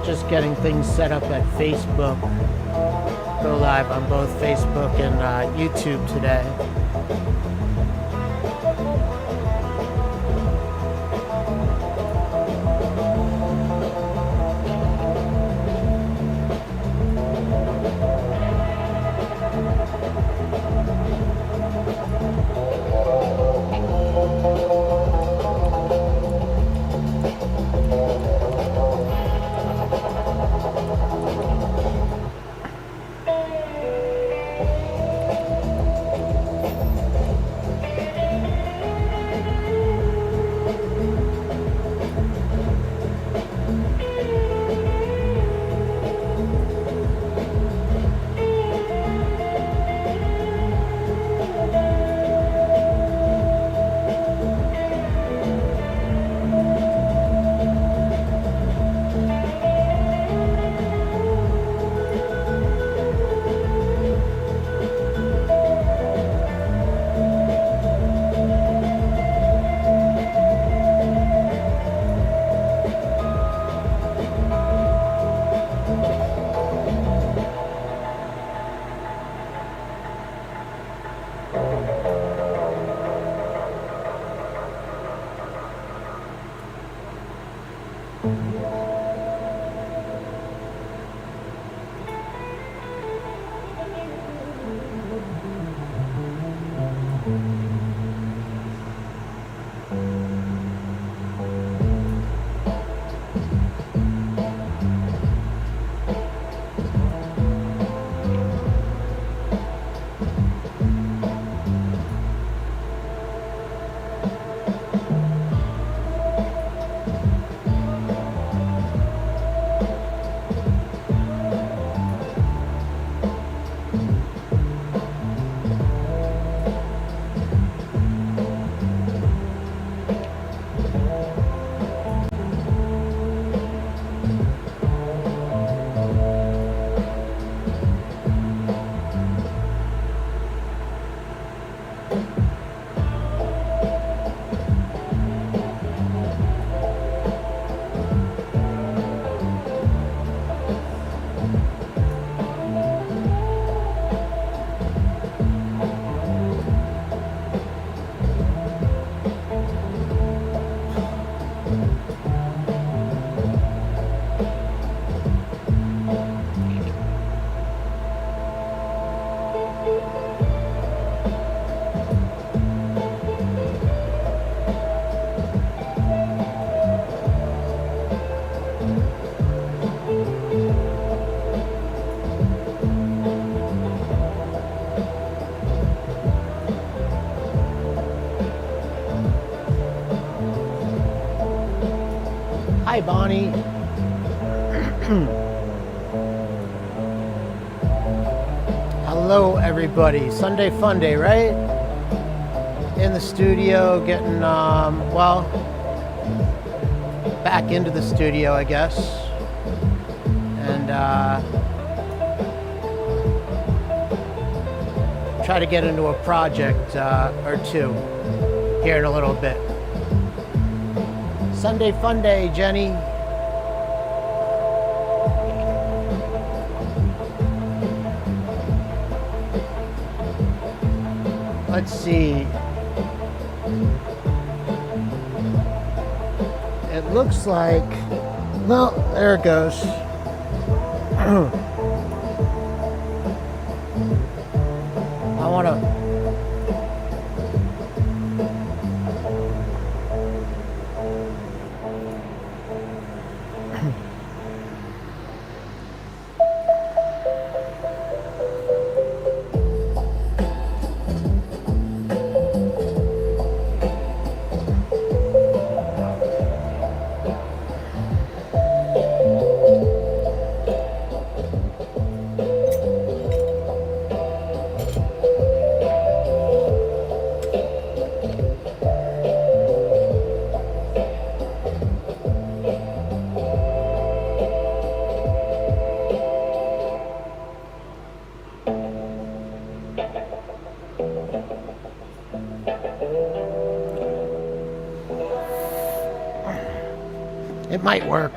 Just getting things set up at Facebook. Go live on both Facebook and YouTube today. Hi, Bonnie. Hello, everybody. Sunday fun day, right? In the studio, getting, well, back into the studio, I guess. And try to get into a project or two here in a little bit. Sunday fun day, Jenny. Let's see. It looks like, well, there it goes. I want to It might work.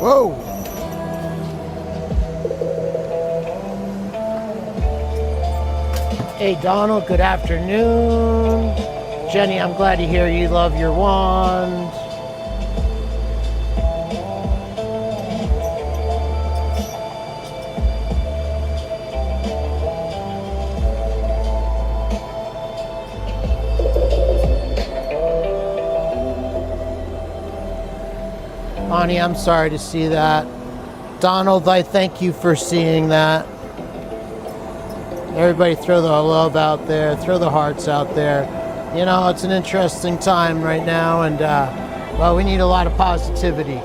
Whoa! Hey Donald, good afternoon. Jenny, I'm glad to hear you love your wand. Ani, I'm sorry to see that. Donald, I thank you for seeing that. Everybody throw the love out there, throw the hearts out there. You know, it's an interesting time right now, and well, we need a lot of positivity.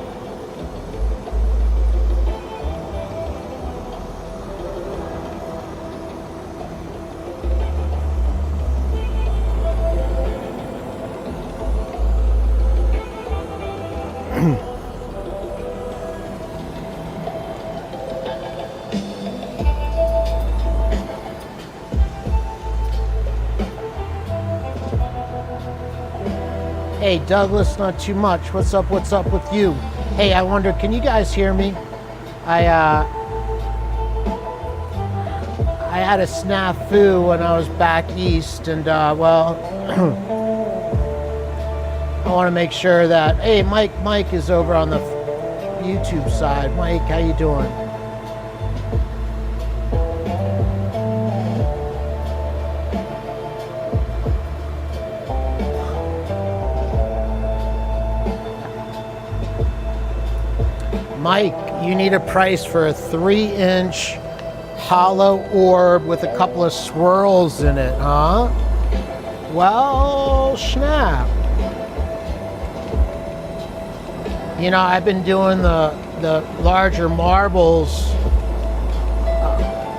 Hey Douglas, not too much. What's up with you? Hey, I wonder, can you guys hear me? I had a snafu when I was back east, and well, I want to make sure that, hey, Mike is over on the YouTube side. Mike, how you doing? Mike, you need a price for a 3-inch hollow orb with a couple of swirls in it, huh? Well, snap. You know, I've been doing the larger marbles,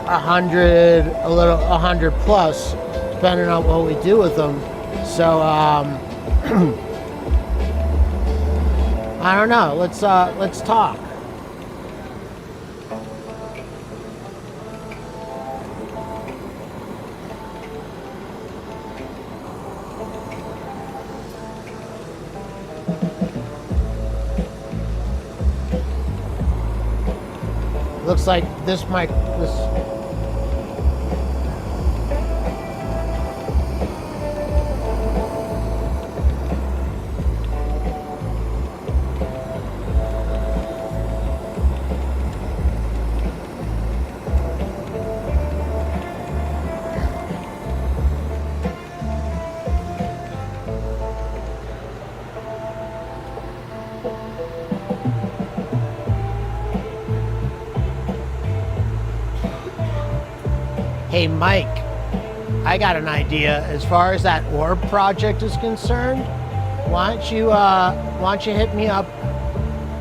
100 plus, depending on what we do with them. So, I don't know. Let's talk. Looks like this mic, Hey Mike, I got an idea. As far as that orb project is concerned, why don't you hit me up,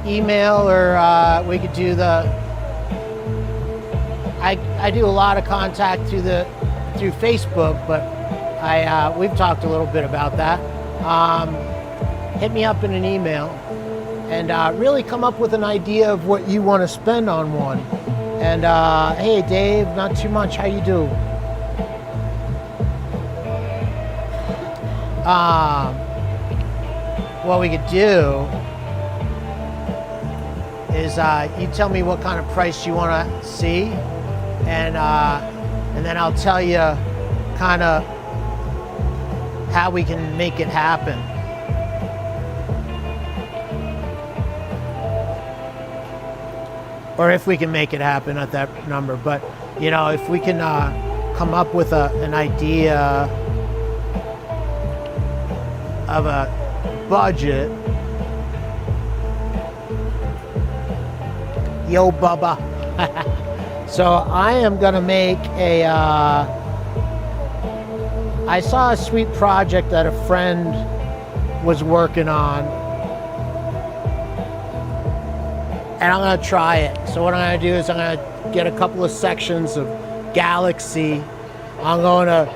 email, or we could do the. I do a lot of contact through Facebook, but we've talked a little bit about that. Hit me up in an email, and really come up with an idea of what you want to spend on one. And hey Dave, not too much, how you do? What we could do is you tell me what kind of price you want to see, and then I'll tell you kind of how we can make it happen. Or if we can make it happen at that number. But you know, if we can come up with an idea of a budget. Yo, Bubba. So I am gonna make a, I saw a sweet project that a friend was working on, and I'm gonna try it. So what I'm gonna do is I'm gonna get a couple of sections of Galaxy. I'm going to,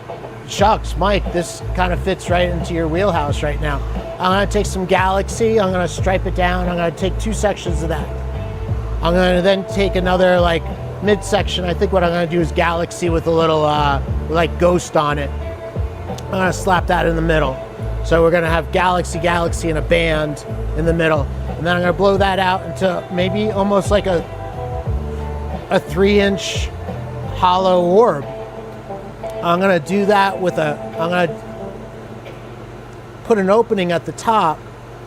shucks, Mike, this kind of fits right into your wheelhouse right now. I'm gonna take some Galaxy, I'm gonna stripe it down, I'm gonna take 2 sections of that. I'm gonna then take another like midsection. I think what I'm gonna do is Galaxy with a little like ghost on it. I'm gonna slap that in the middle. So we're gonna have Galaxy and a band in the middle. And then I'm gonna blow that out into maybe almost like a 3-inch hollow orb. I'm gonna do that with I'm gonna put an opening at the top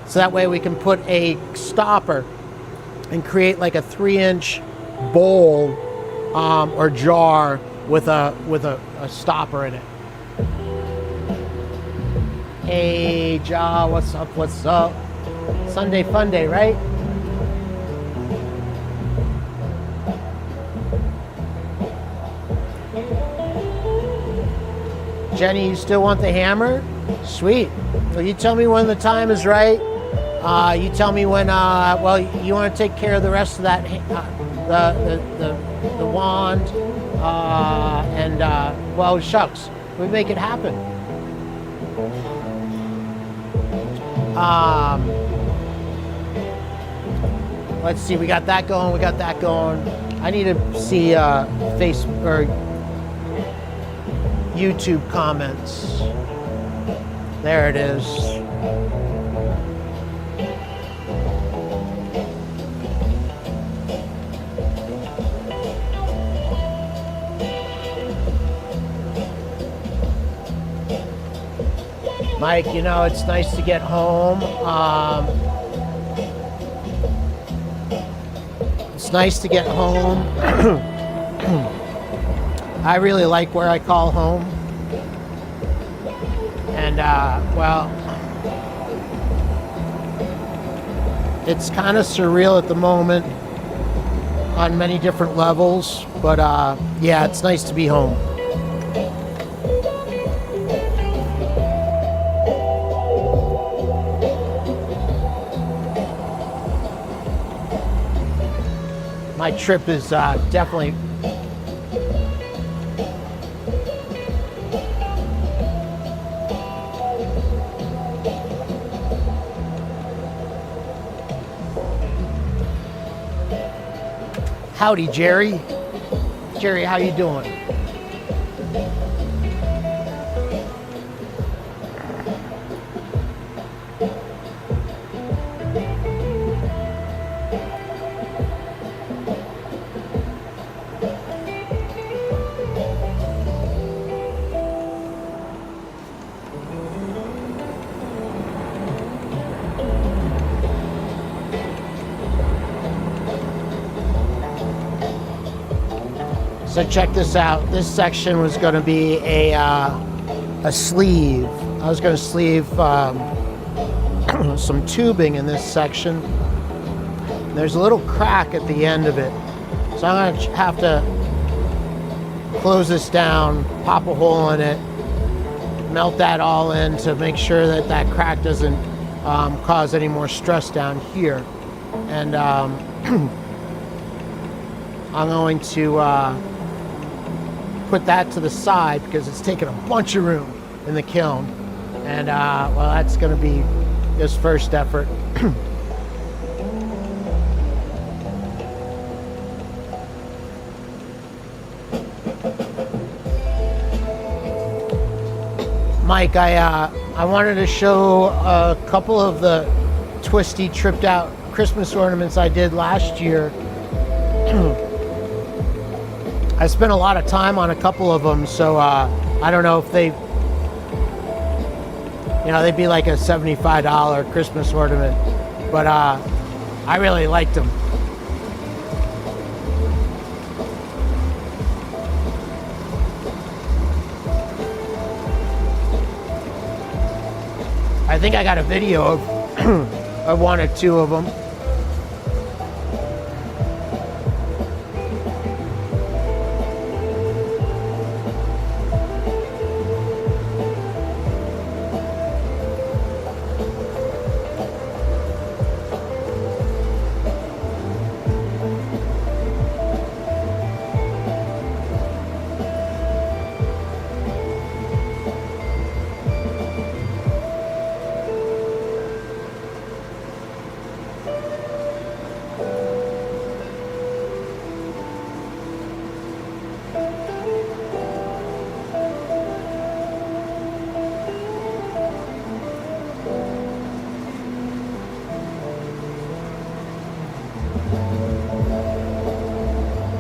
so that way we can put a stopper and create like a 3-inch bowl or jar with a stopper in it. Hey, Ja, what's up? What's up? Sunday fun day, right? Jenny, you still want the hammer? Sweet. Well, you tell me when the time is right. You tell me when. Well, you want to take care of the rest of that, the wand, and well, shucks, we make it happen. Let's see. We got that going. We got that going. I need to see Facebook or YouTube comments. There it is. Mike, you know, it's nice to get home. It's nice to get home. I really like where I call home. And, well, it's kind of surreal at the moment on many different levels. But, yeah, it's nice to be home. My trip is definitely howdy, Jerry. Jerry, how you doing? So check this out. This section was going to be a sleeve. I was going to sleeve some tubing in this section. There's a little crack at the end of it. So I'm going to have to close this down, pop a hole in it, melt that all in to make sure that that crack doesn't cause any more stress down here. And I'm going to put that to the side because it's taking a bunch of room in the kiln. And well, that's going to be this first effort. Mike, I wanted to show a couple of the twisty, tripped out Christmas ornaments I did last year. I spent a lot of time on a couple of them, so I don't know if they, you know, they'd be like a $75 Christmas ornament, but I really liked them. think I got a video of, of one or two of them.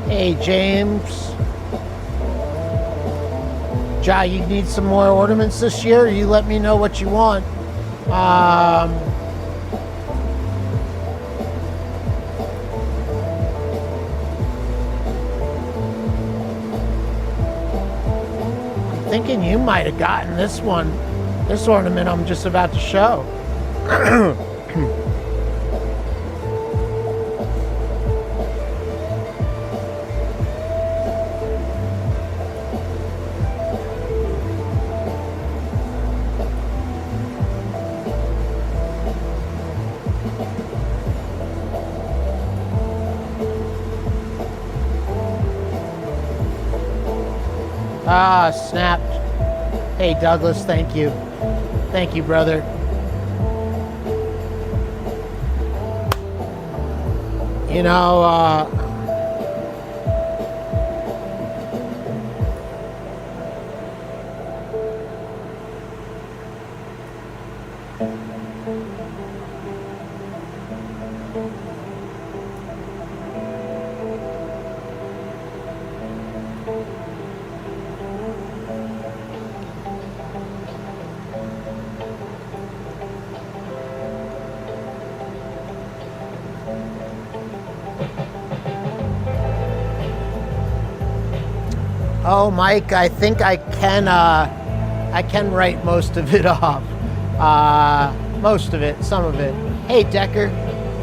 Hey, James. Ja, you need some more ornaments this year? You let me know what you want. I'm thinking you might have gotten this one, this ornament I'm just about to show. Ah, snapped. Hey, Douglas, thank you. Thank you, brother. You know, oh, Mike, I think I can write most of it off. Most of it, some of it. Hey, Decker.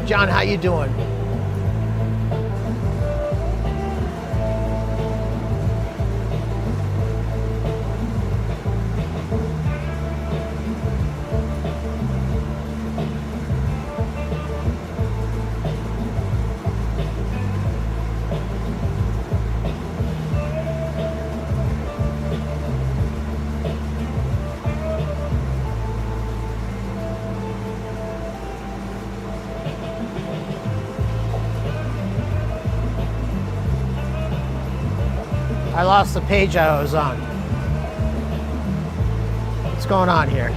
John, how you doing? I lost the page I was on. What's going on here?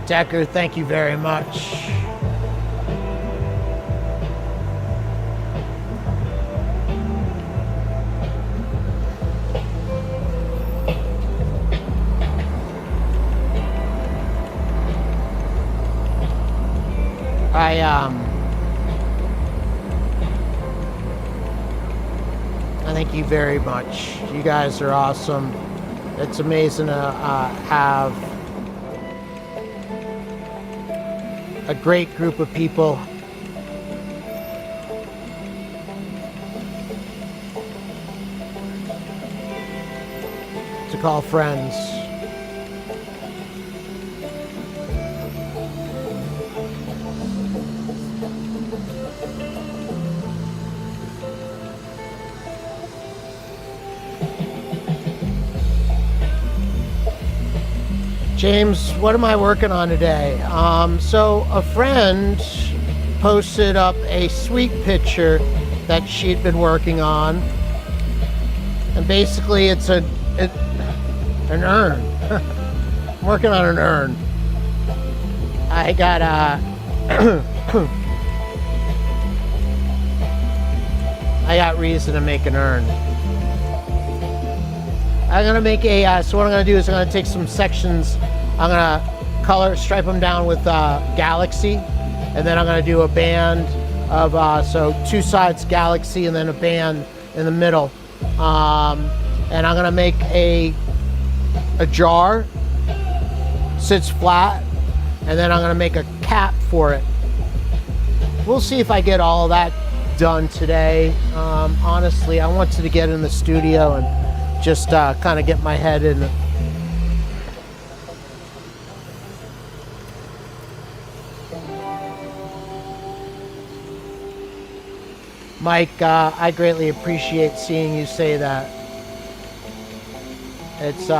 Decker, thank you very much. I thank you very much. You guys are awesome. It's amazing to have a great group of people to call friends. James, what am I working on today? So a friend posted up a sweet picture that she'd been working on, and basically it's an urn. I'm working on an urn. I got I got reason to make an urn. I'm gonna make a, so what I'm gonna do is I'm gonna take some sections, I'm gonna stripe them down with Galaxy, and then I'm gonna do a band of so two sides galaxy and then a band in the middle. And I'm gonna make a jar, sits flat, and then I'm gonna make a cap for it. We'll see if I get all of that done today. Honestly, I wanted to get in the studio and just kind of get my head in. Mike, I greatly appreciate seeing you say that. It's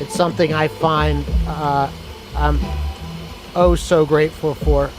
it's something I find I'm oh so grateful for.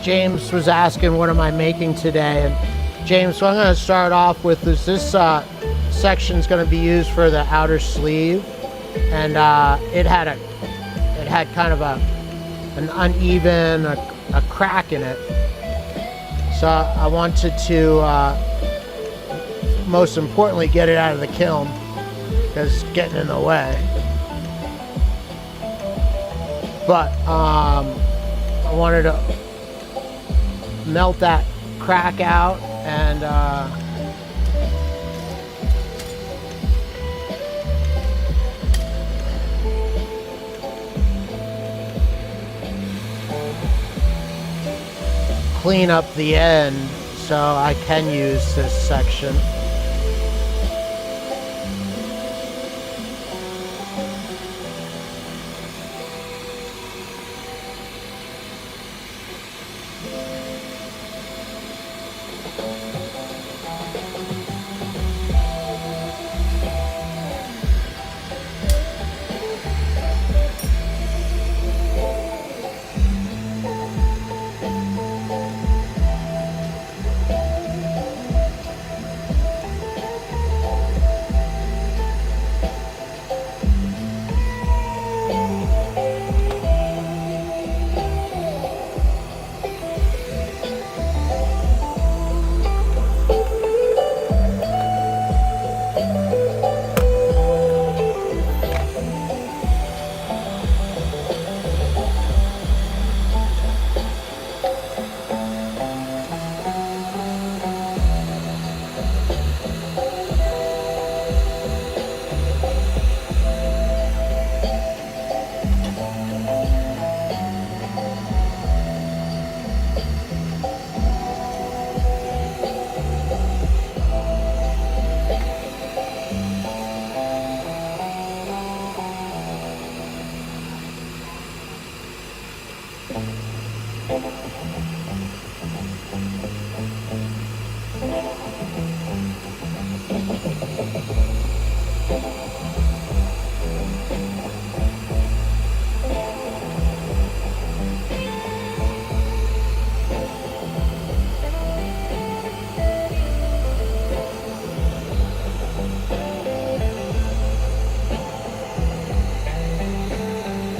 James was asking, what am I making today? And James, so I'm going to start off with this section is going to be used for the outer sleeve, and it had kind of an uneven, a crack in it. So I wanted to, most importantly, get it out of the kiln because it's getting in the way. But I wanted to melt that crack out and clean up the end so I can use this section.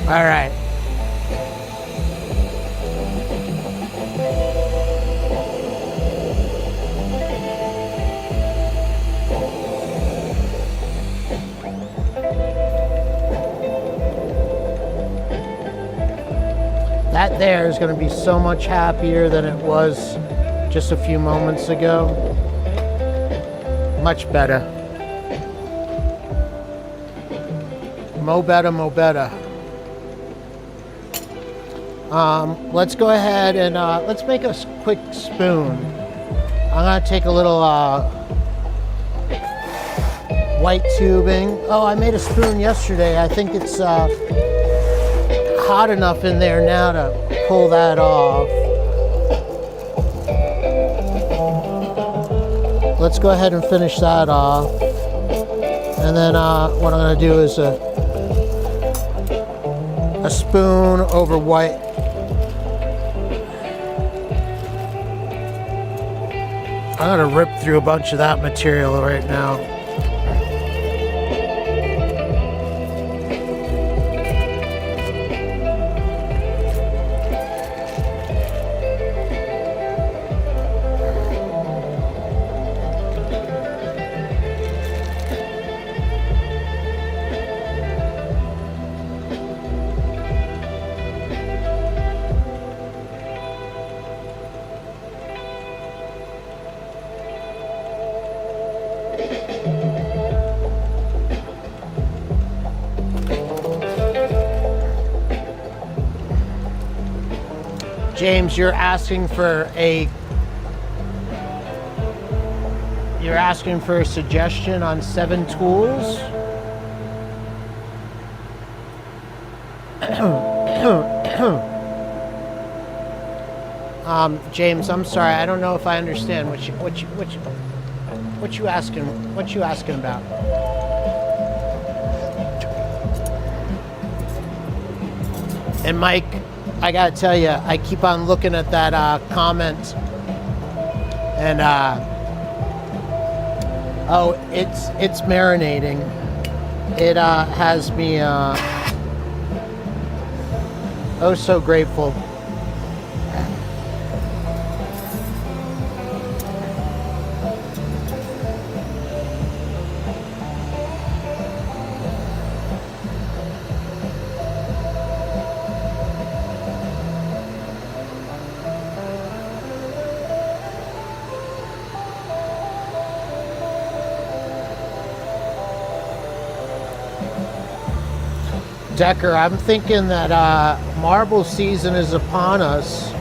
All right. That there is going to be so much happier than it was just a few moments ago. Much better. Mo better, mo better. Let's go ahead and let's make a quick spoon. I'm gonna take a little white tubing. Oh, I made a spoon yesterday. I think it's hot enough in there now to pull that off. Let's go ahead and finish that off. And then what I'm gonna do is a spoon over white. I'm gonna rip through a bunch of that material right now. James, you're asking for a suggestion on 7 tools. James, I'm sorry, I don't know if I understand what you asking about. And Mike, I gotta tell you, I keep on looking at that comment, and oh, it's marinating. It has me oh so grateful. Decker, I'm thinking that marble season is upon us.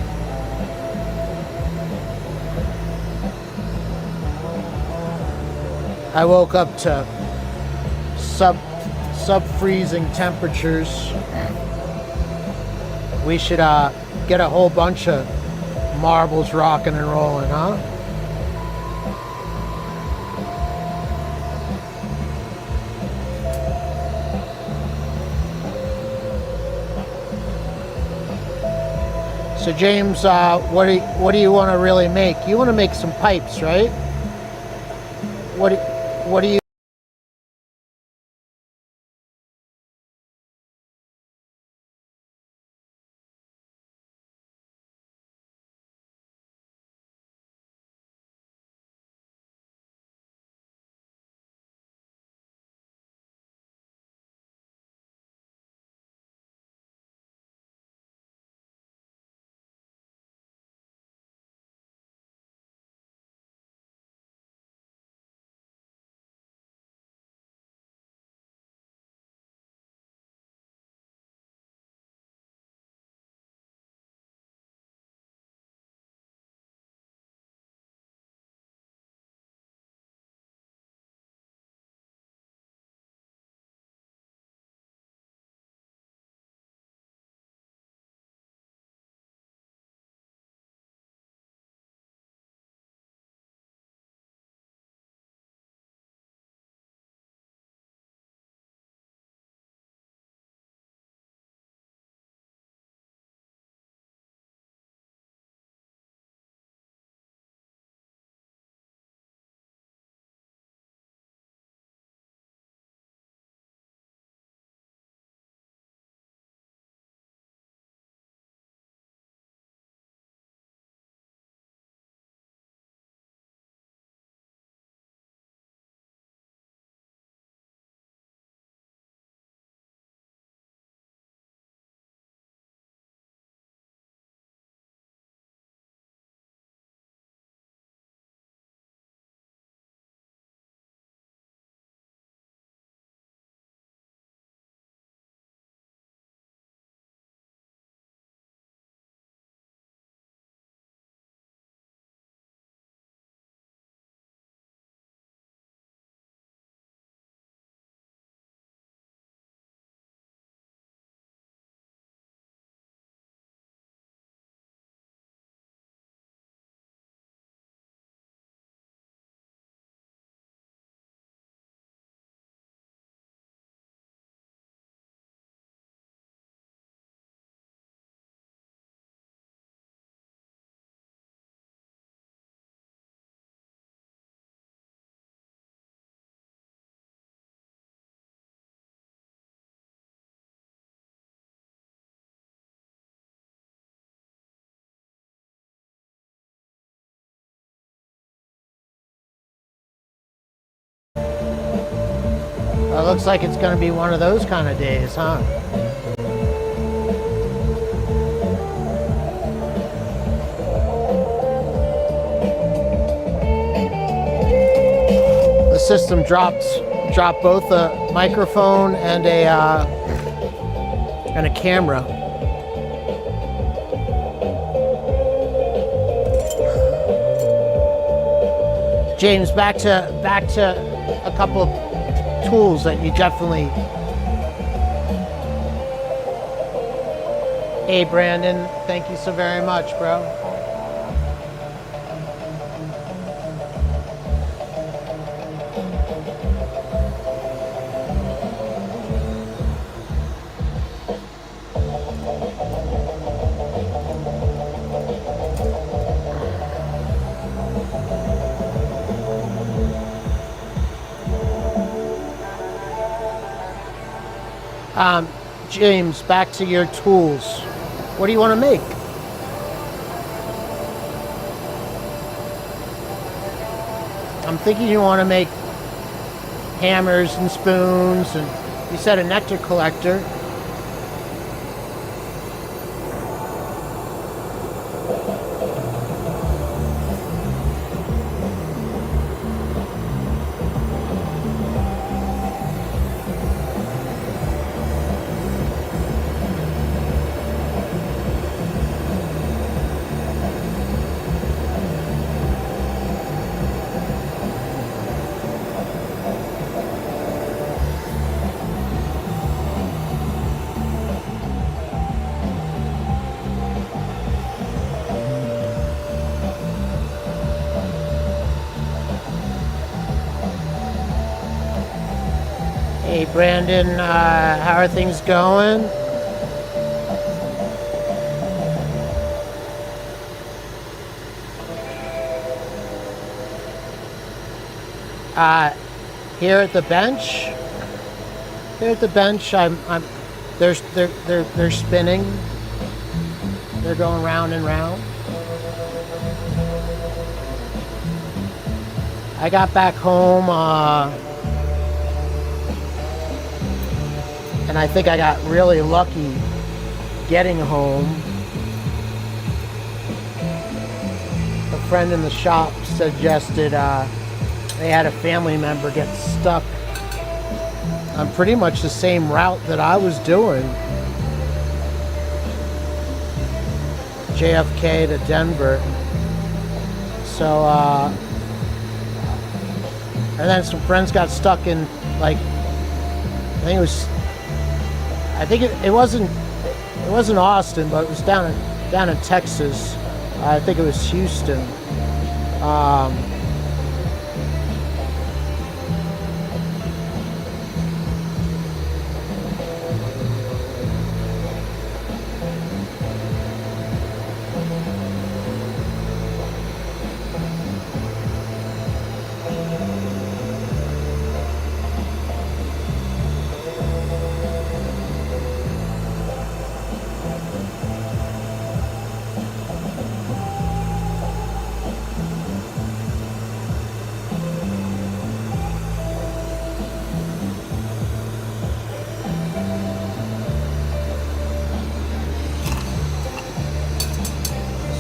I woke up to sub-freezing temperatures. We should get a whole bunch of marbles rocking and rolling, huh? So James, what do you want to really make? You want to make some pipes, right? What do you it looks like it's going to be one of those kind of days, huh? The system dropped both a microphone and a camera. James, back to a couple of tools that you definitely. Hey Brandon, thank you so very much, bro. James, back to your tools. What do you want to make? I'm thinking you want to make hammers and spoons, and you said a nectar collector. Hey Brandon, how are things going? Here at the bench. They're spinning. They're going round and round. I got back home. And I think I got really lucky getting home. A friend in the shop suggested they had a family member get stuck on pretty much the same route that I was doing. JFK to Denver. So, and then some friends got stuck in, like, it wasn't Austin, but it was down in Texas. I think it was Houston.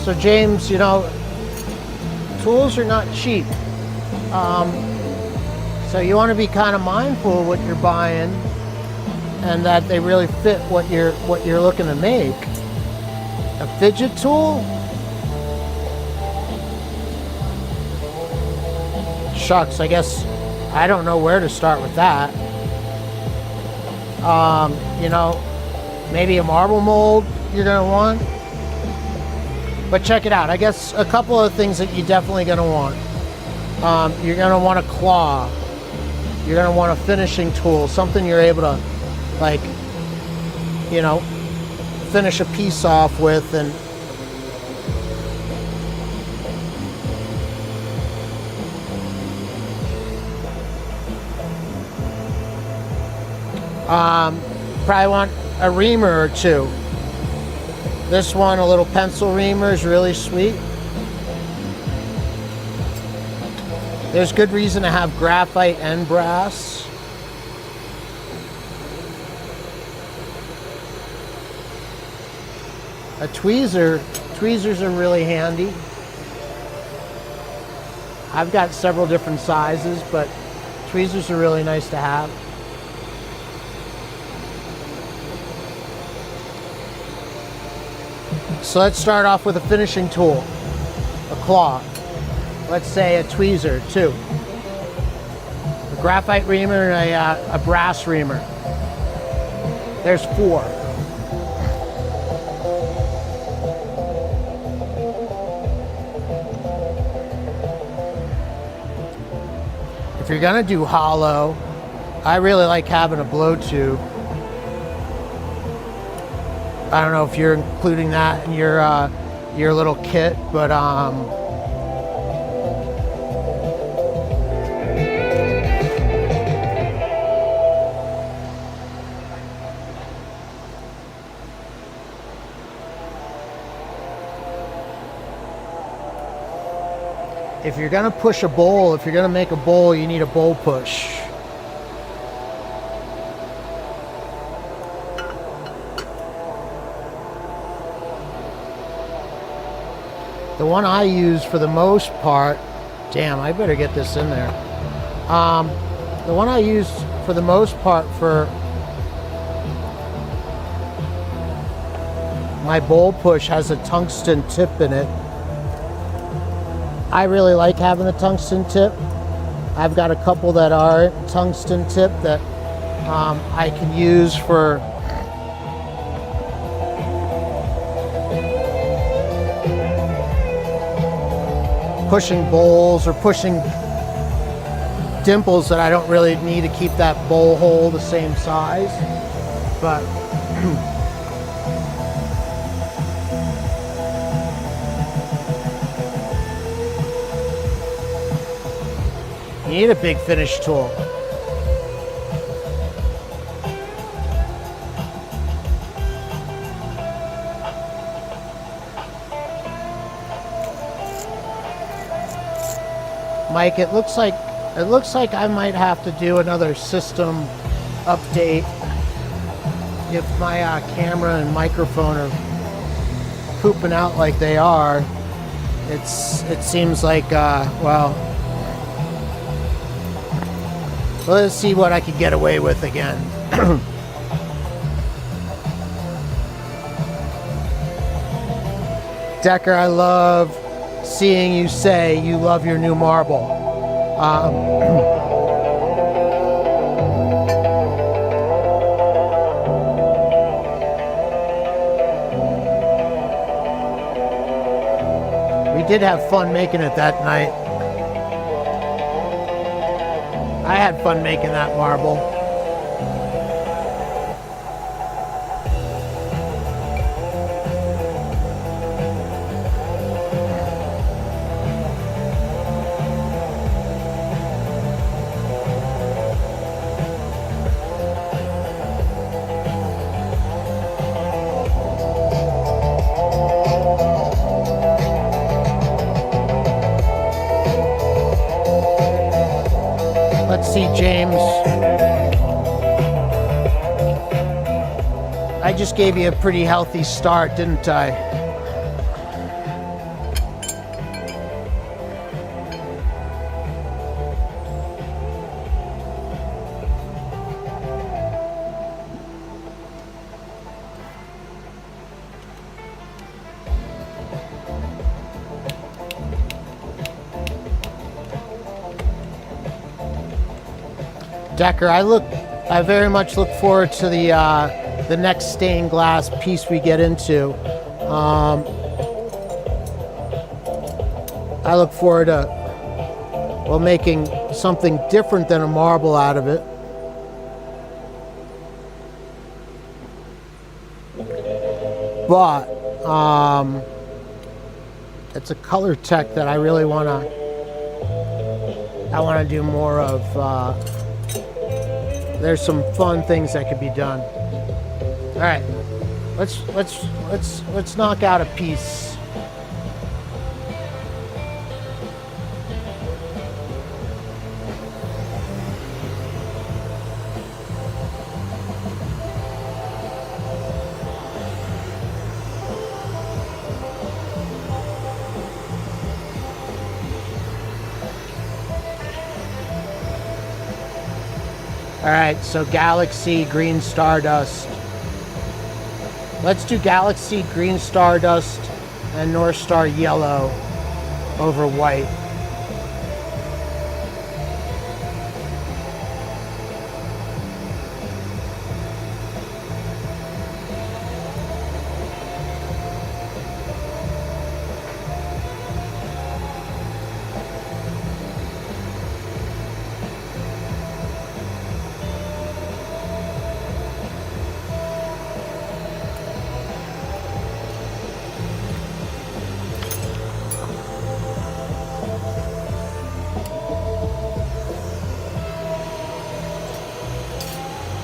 So James, you know, tools are not cheap. So you want to be kind of mindful of what you're buying and that they really fit what you're looking to make. A fidget tool? Shucks, I guess I don't know where to start with that. You know, maybe a marble mold you're gonna want. But check it out. I guess a couple of things that you're definitely going to want. You're going to want a claw. You're going to want a finishing tool. Something you're able to, like, you know, finish a piece off with. And probably want a reamer or two. This one, a little pencil reamer, is really sweet. There's good reason to have graphite and brass. a tweezer. Tweezers are really handy. I've got several different sizes, but tweezers are really nice to have. So let's start off with a finishing tool, a claw. Let's say a tweezer, 2. A graphite reamer and a brass reamer. There's 4. If you're gonna do hollow, I really like having a blow tube. I don't know if you're including that in your little kit, but if you're gonna push a bowl, if you're gonna make a bowl, you need a bowl push. The one I use for the most part, damn, I better get this in there. The one I use for the most part for my bowl push has a tungsten tip in it. I really like having the tungsten tip. I've got a couple that are tungsten tip that I can use for pushing bowls or pushing dimples that I don't really need to keep that bowl hole the same size. But you need a big finish tool. Mike, it looks like I might have to do another system update if my camera and microphone are pooping out like they are. It seems like well, let's see what I can get away with again. Decker, I love seeing you say you love your new marble. We did have fun making it that night. I had fun making that marble. Let's see, James. I just gave you a pretty healthy start, didn't I? Decker, I very much look forward to the next stained glass piece we get into. I look forward to, well, making something different than a marble out of it. But it's a color tech that I really want to do more of. There's some fun things that could be done. All right, let's knock out a piece. All right, so Galaxy Green Stardust. Let's do Galaxy Green Stardust and North Star Yellow over white.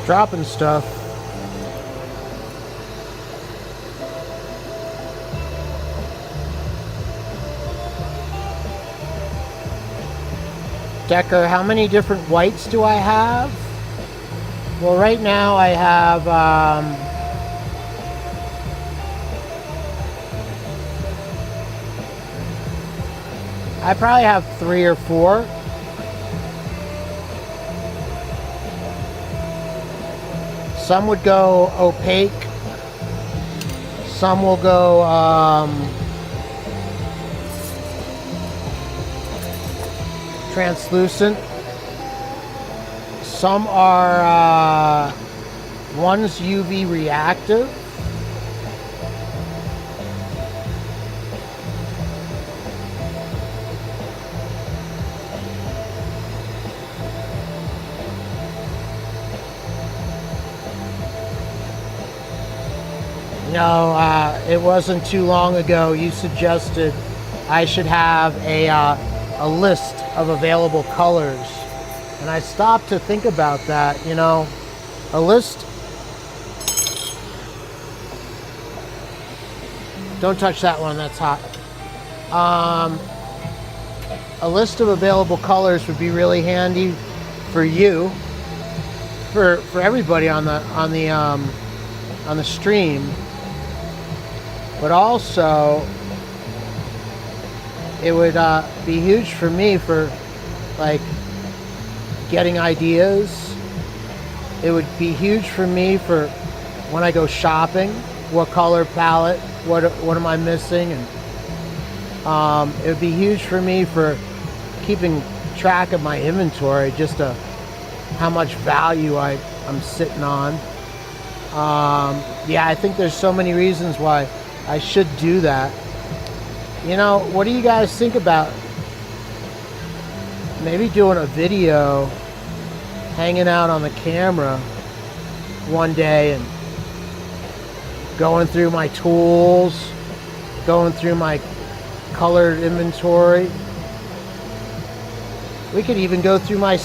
Dropping stuff. Decker, how many different whites do I have? Well, right now I have I probably have 3 or 4. Some would go opaque. Some will go translucent. Some are one's UV reactive. No, it wasn't too long ago you suggested I should have a list of available colors. And I stopped to think about that, you know, a list. Don't touch that one, that's hot. A list of available colors would be really handy for you, for everybody on the stream. But also, it would be huge for me for like getting ideas. It would be huge for me for when I go shopping, what color palette, what am I missing, and it would be huge for me for keeping track of my inventory, just how much value I'm sitting on. Yeah, I think there's so many reasons why I should do that. You know, what do you guys think about maybe doing a video hanging out on the camera one day and going through my tools, going through my colored inventory? We could even go through my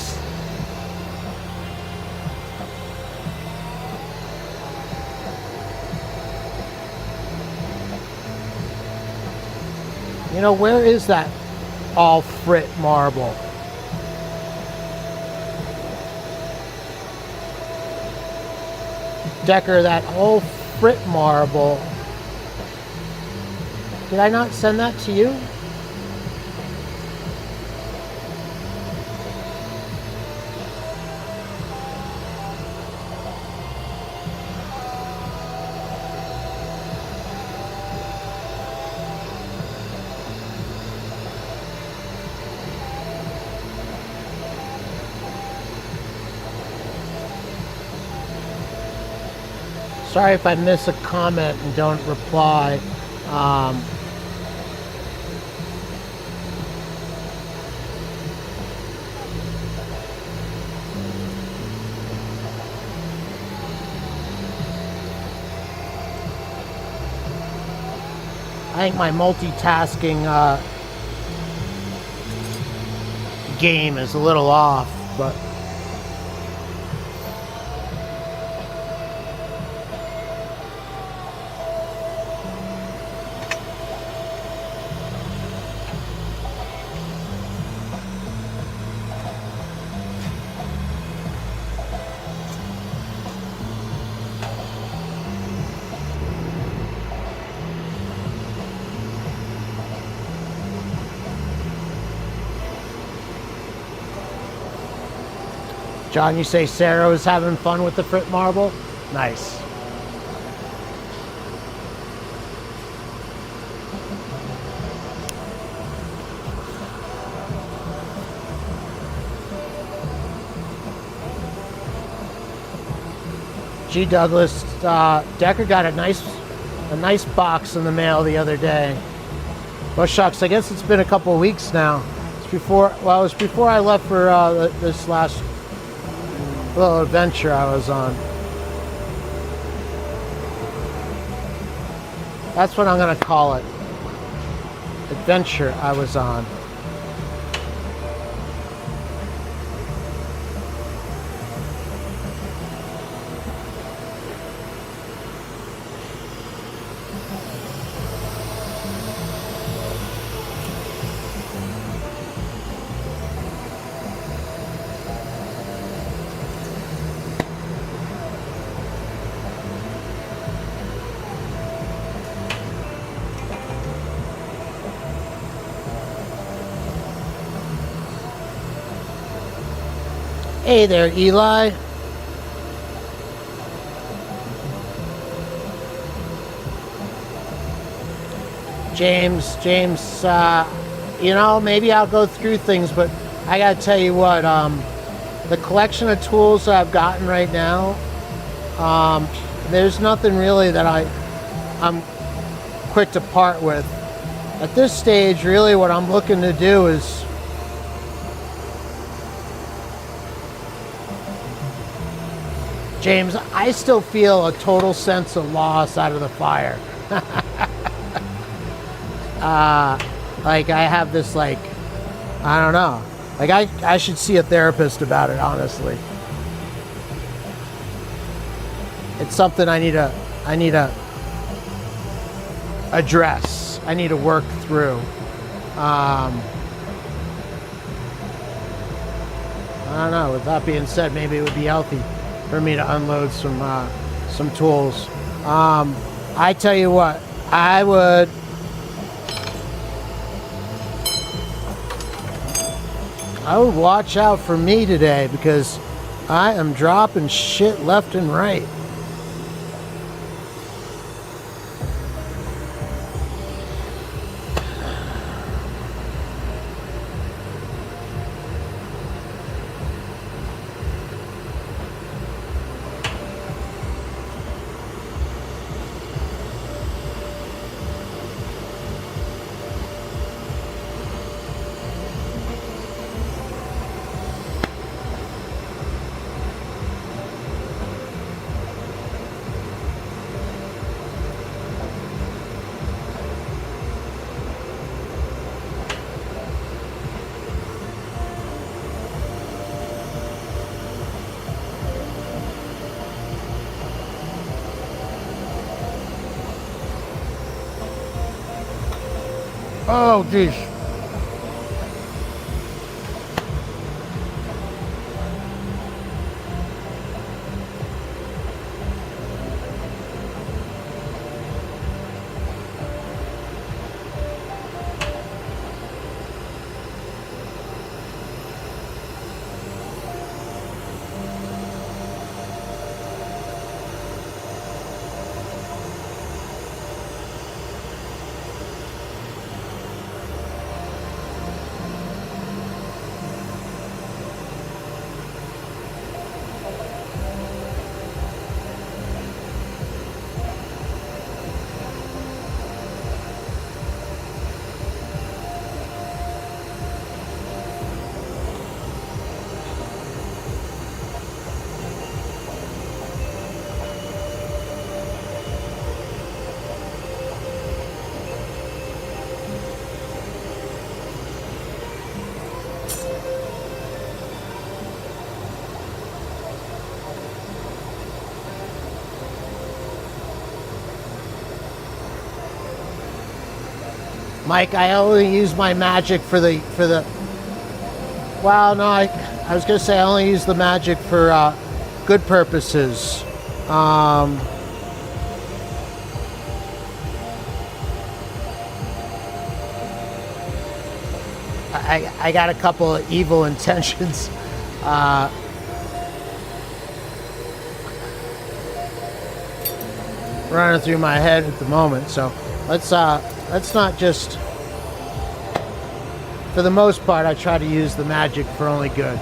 you know, where is that all frit marble? Decker, that whole frit marble. Did I not send that to you? Sorry if I miss a comment and don't reply. I think my multitasking game is a little off, but John, you say Sarah was having fun with the Frit marble? Nice. G. Douglas, Decker got a nice box in the mail the other day. Well, shucks, I guess it's been a couple of weeks now. It was before I left for this last little adventure I was on. That's what I'm gonna call it. Adventure I was on. Hey there, Eli. James, you know, maybe I'll go through things, but I gotta tell you what, the collection of tools that I've gotten right now, there's nothing really that I'm quick to part with. At this stage, really what I'm looking to do is James, I still feel a total sense of loss out of the fire. Like I have this I don't know. Like I should see a therapist about it, honestly. It's something I need to address. I need to work through. I don't know. With that being said, maybe it would be healthy for me to unload some tools. I tell you what, I would watch out for me today because I am dropping shit left and right. Oh, geez. Mike, I only use my magic for the well, no, I was gonna say I only use the magic for good purposes. I got a couple of evil intentions running through my head at the moment. So let's not just, for the most part, I try to use the magic for only good.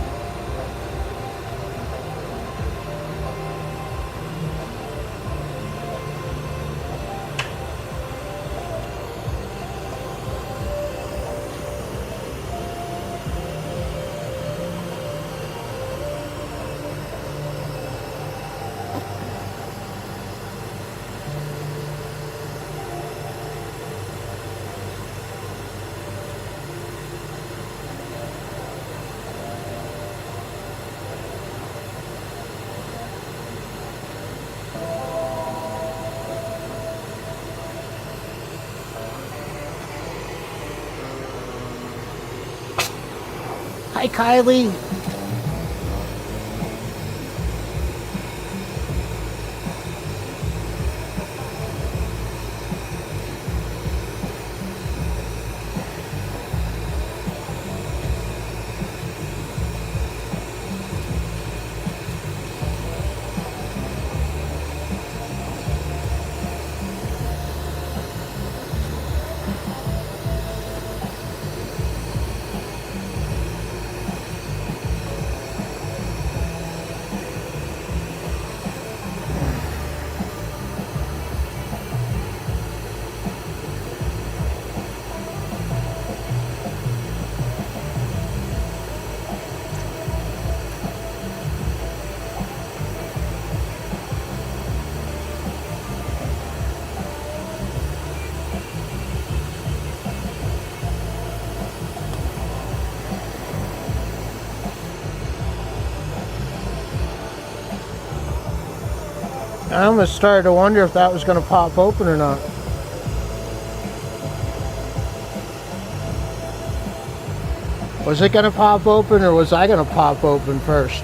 Hi, Kylie. I almost started to wonder if that was going to pop open or not. Was it going to pop open, or was I going to pop open first?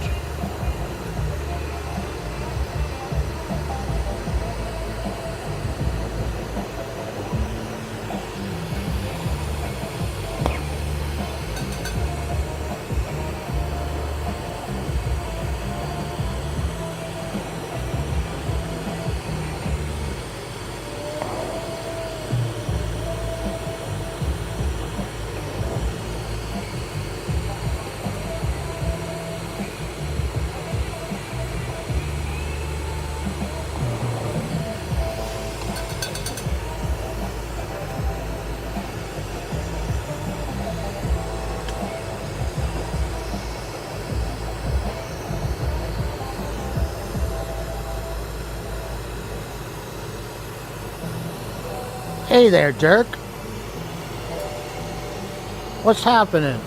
Hey there, Dirk. What's happening?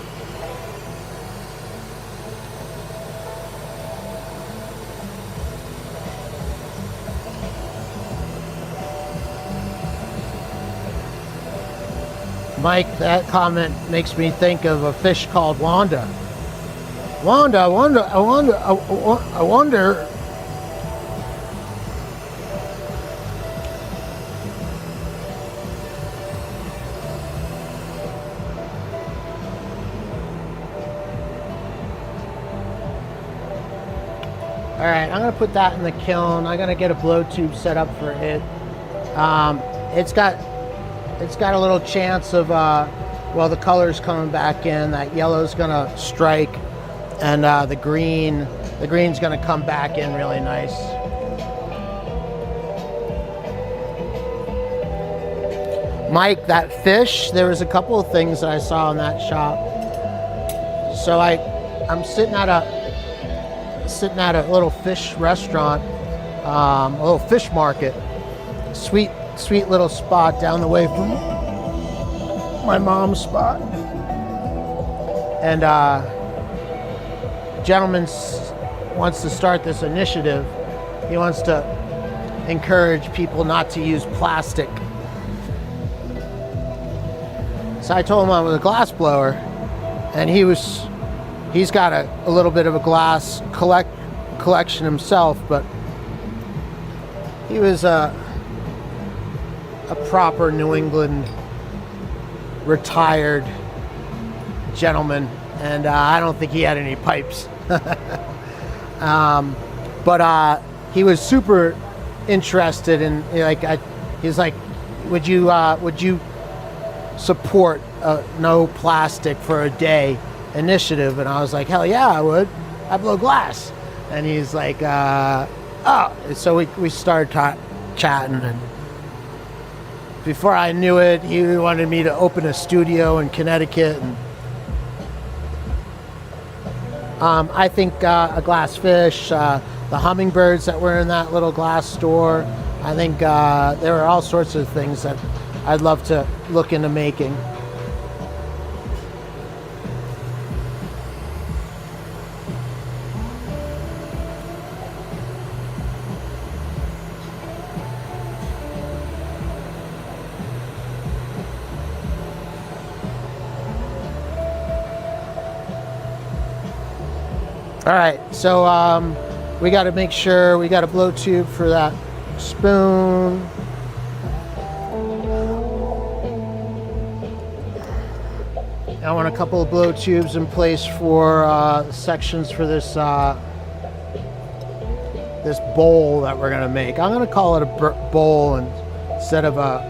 Mike, that comment makes me think of a fish called Wanda. Wanda, I wonder. All right, I'm gonna put that in the kiln. I'm gonna get a blow tube set up for it. It's got a little chance of, well, the color's coming back in. That yellow's gonna strike, and the green's gonna come back in really nice. Mike, that fish, there was a couple of things that I saw in that shop. So I'm sitting at a little fish restaurant, a little fish market, sweet little spot down the way from my mom's spot. And gentleman wants to start this initiative. He wants to encourage people not to use plastic. So I told him I was a glass blower, and he's got a little bit of a glass collection himself, but he was a proper New England retired gentleman, and I don't think he had any pipes. But he was super interested in, like, he's like, would you support a no plastic for a day initiative? And I was like, hell yeah, I would. I blow glass. And he's like, oh. So we started chatting, and before I knew it, he wanted me to open a studio in Connecticut. And I think a glass fish, the hummingbirds that were in that little glass store, I think there are all sorts of things that I'd love to look into making. All right, so we got to make sure we got a blow tube for that spoon. I want a couple of blow tubes in place for sections for this this bowl that we're gonna make. I'm gonna call it a bowl instead of an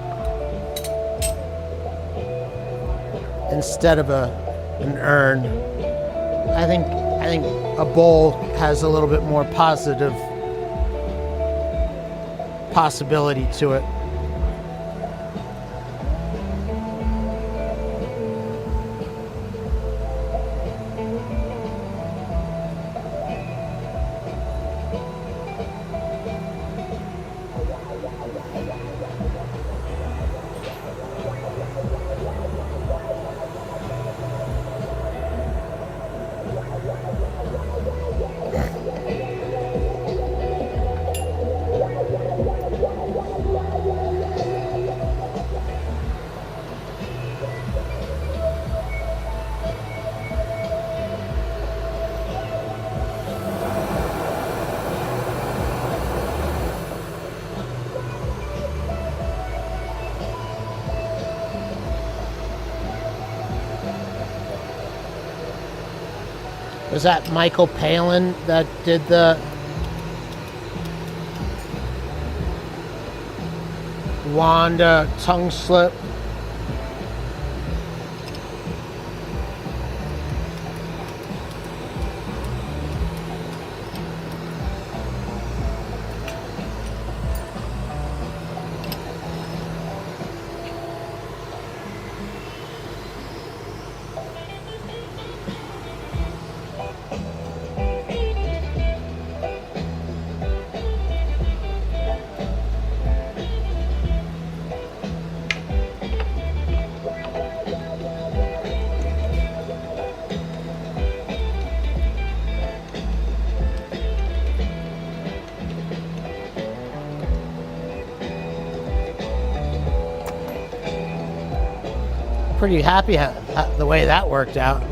urn. I think a bowl has a little bit more positive possibility to it. Was that Michael Palin that did the Wanda tongue slip? Pretty happy the way that worked out.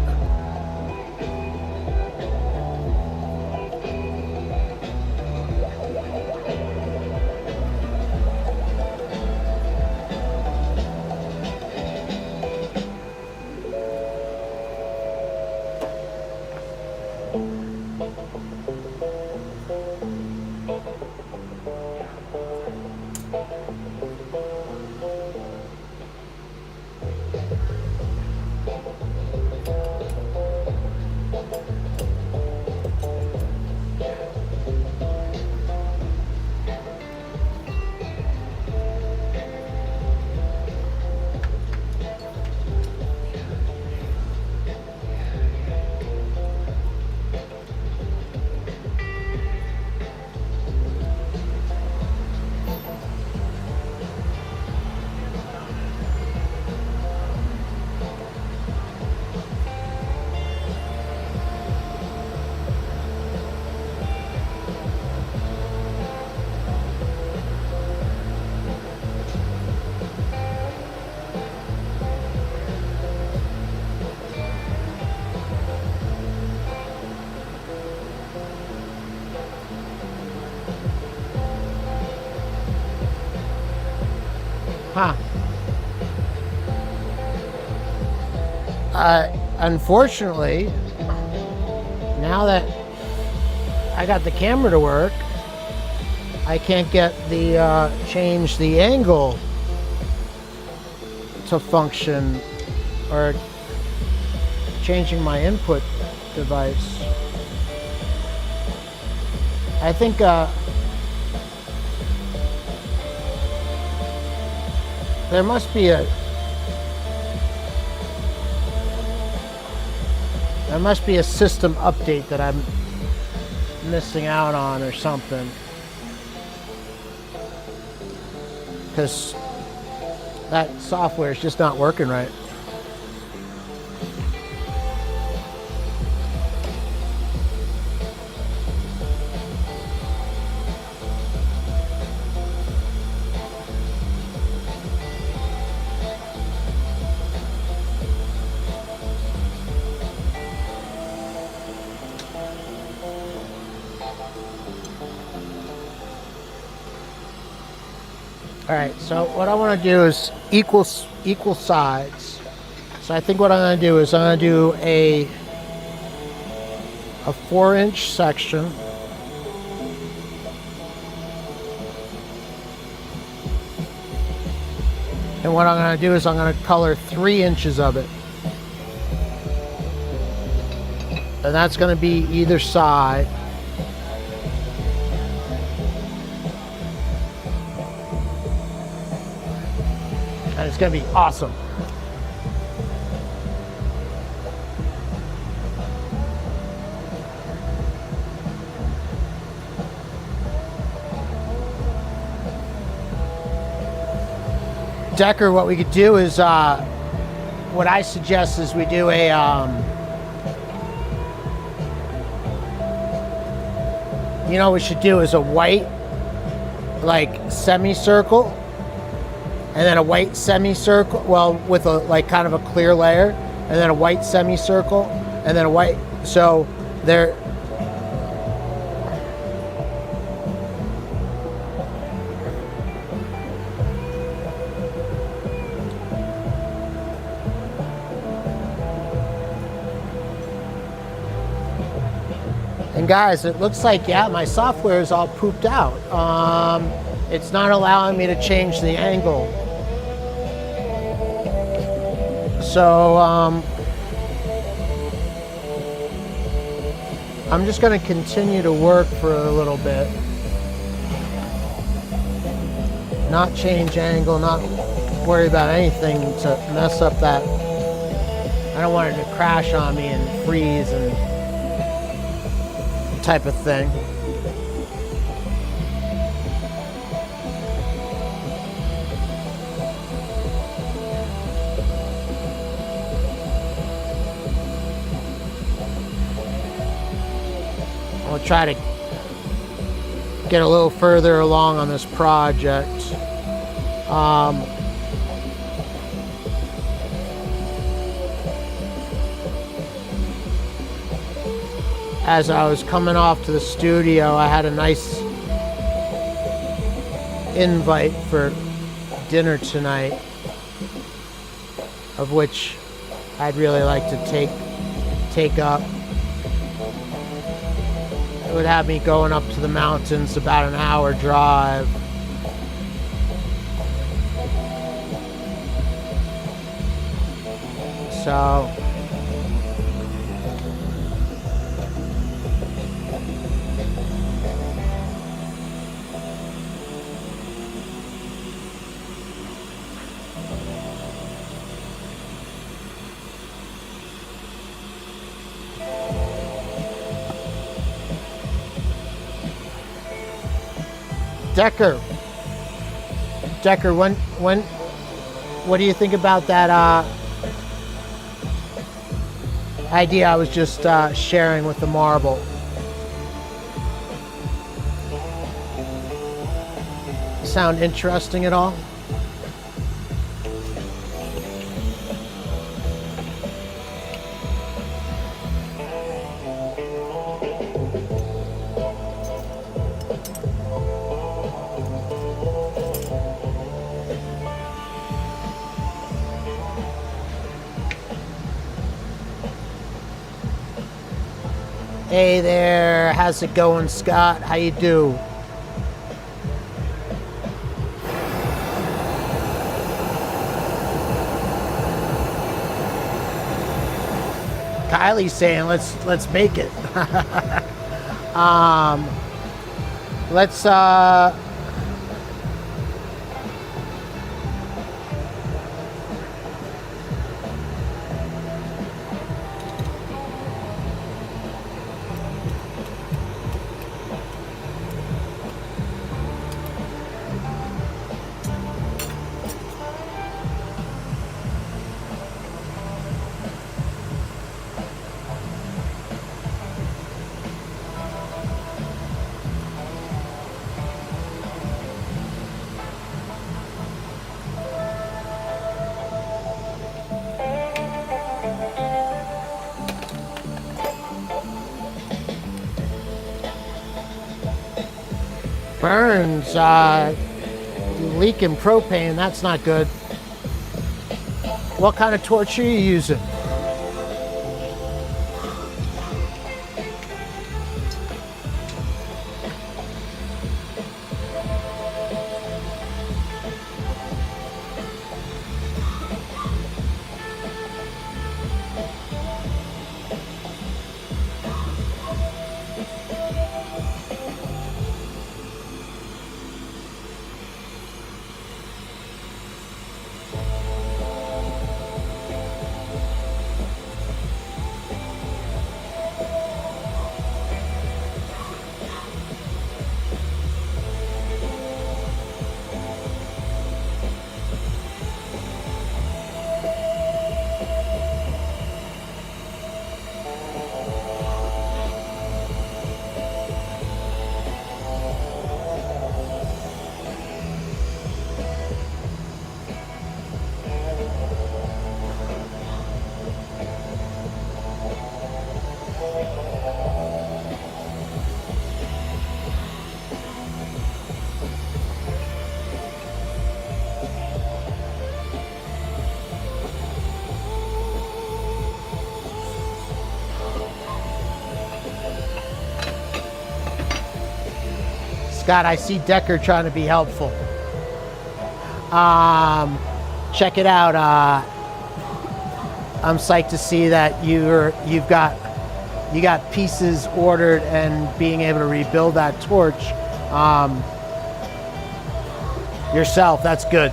Huh. Unfortunately, now that I got the camera to work, I can't get the change the angle to function, or changing my input device. I think there must be a system update that I'm missing out on or something, because that software is just not working right. All right, so what I want to do is equal sides. So I think what I'm going to do is I'm going to do a 4-inch section. And what I'm going to do is I'm going to color 3 inches of it. And that's going to be either side. And it's going to be awesome. Decker, what we could do is, what I suggest is we do a, you know what we should do is a white, like, semicircle. And then a white semicircle, well, with a like kind of a clear layer, and then a white semicircle, and then a white. So there. And guys, it looks like, yeah, my software is all pooped out. It's not allowing me to change the angle. So I'm just going to continue to work for a little bit. Not change angle, not worry about anything to mess up that. I don't want it to crash on me and freeze and type of thing. I'll try to get a little further along on this project. As I was coming off to the studio, I had a nice invite for dinner tonight, of which I'd really like to take up. It would have me going up to the mountains, about an hour drive. So Decker, what do you think about that idea I was just sharing with the marble? Sound interesting at all? Hey there, how's it going, Scott? How you do? Kylie's saying let's make it. Let's burns, leaking propane, that's not good. What kind of torch are you using? Scott, I see Decker trying to be helpful. Check it out. I'm psyched to see that you got pieces ordered and being able to rebuild that torch yourself. That's good.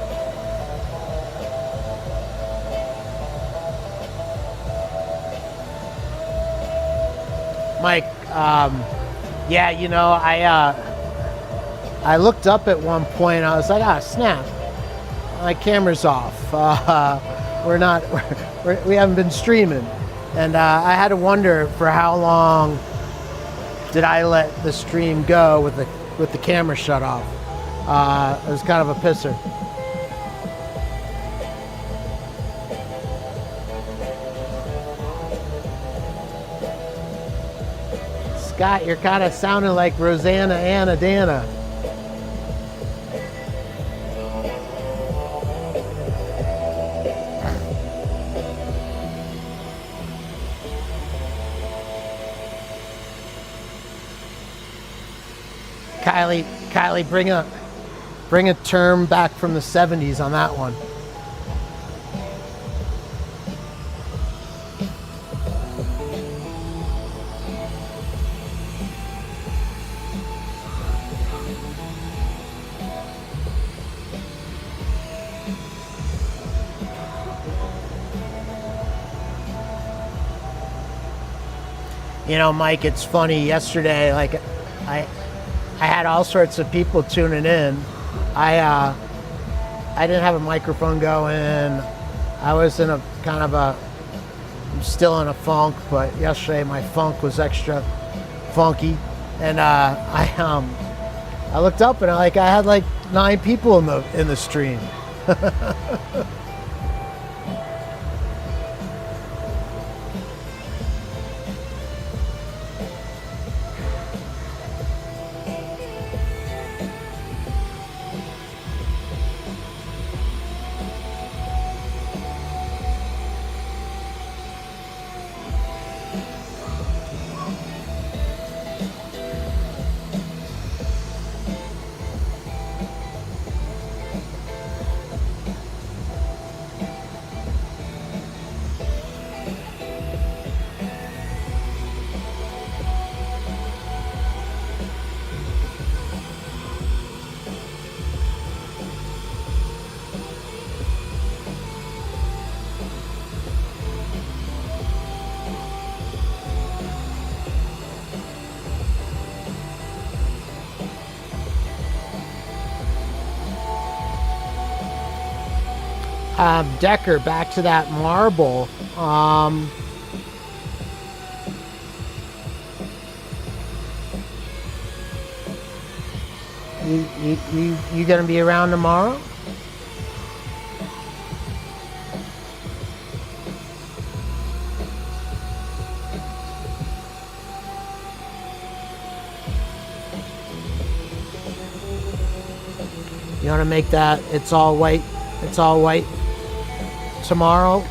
Mike, yeah, you know, I looked up at one point. I was like, ah, snap, my camera's off. We haven't been streaming, and I had to wonder for how long did I let the stream go with the camera shut off. It was kind of a pisser. Scott, you're kind of sounding like Rosanna Anna Dana. Kylie, bring a term back from the 70s on that one. You know, Mike, it's funny. Yesterday, like, I had all sorts of people tuning in. I didn't have a microphone going. I was in a kind of I'm still in a funk, but yesterday my funk was extra funky, and I looked up and I had like 9 people in the stream. Decker, back to that marble. You gonna be around tomorrow? You want to make that it's all white tomorrow?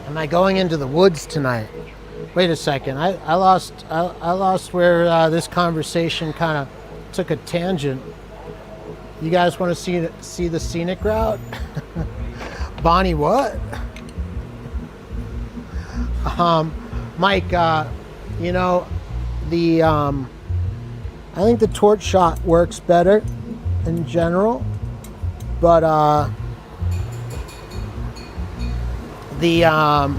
Am I going into the woods tonight? Wait a second. I lost where this conversation kind of took a tangent. You guys want to see the scenic route? Bonnie, what? Mike, you know, I think the torch shot works better in general, but the I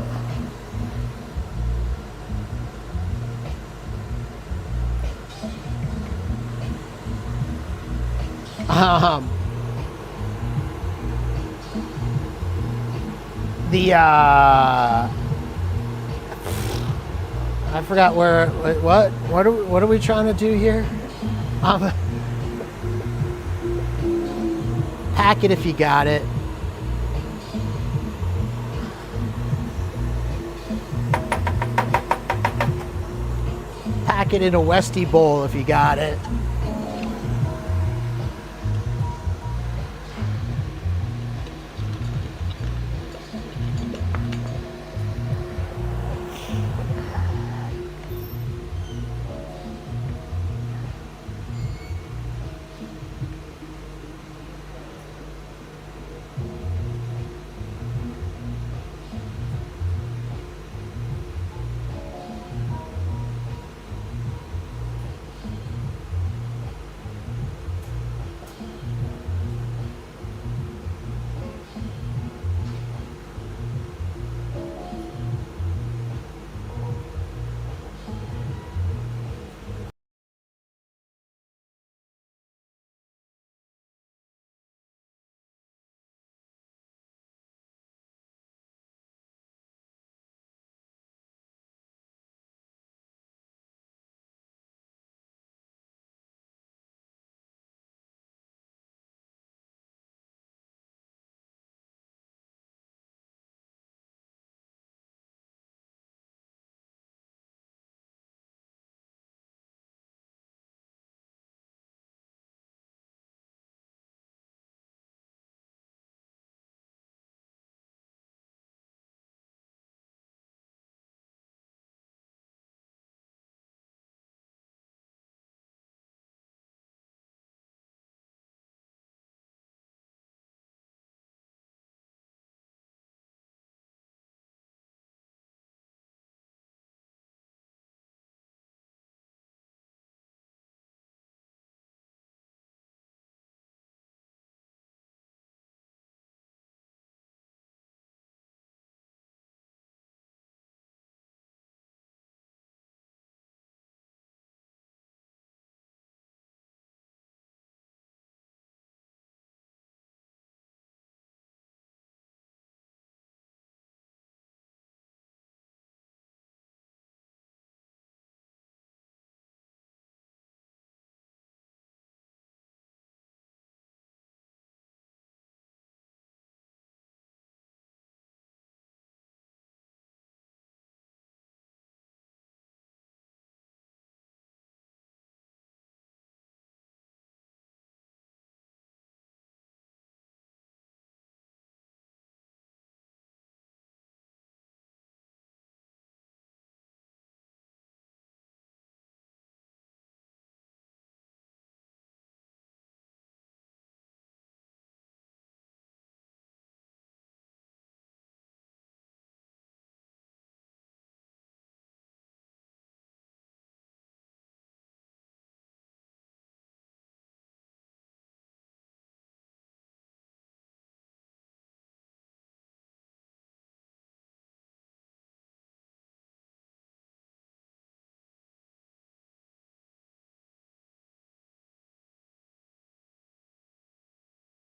forgot where. What are we trying to do here? Pack it if you got it. Pack it in a Westie bowl if you got it.